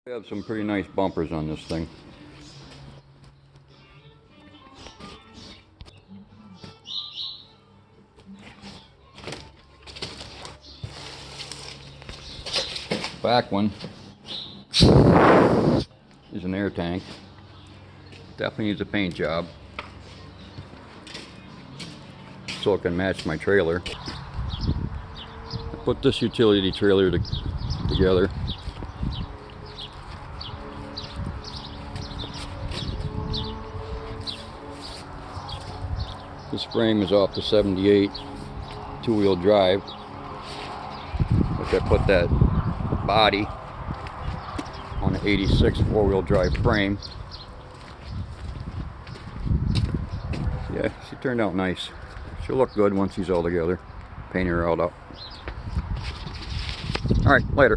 We have some pretty nice bumpers on this thing. Back one is an air tank. Definitely needs a paint job so it can match my trailer. I put this utility trailer together. This frame is off the 78 two-wheel drive, which I put that body on an 86 four-wheel drive frame. Yeah, she turned out nice. She'll look good once she's all together. Paint her all up. Alright, later.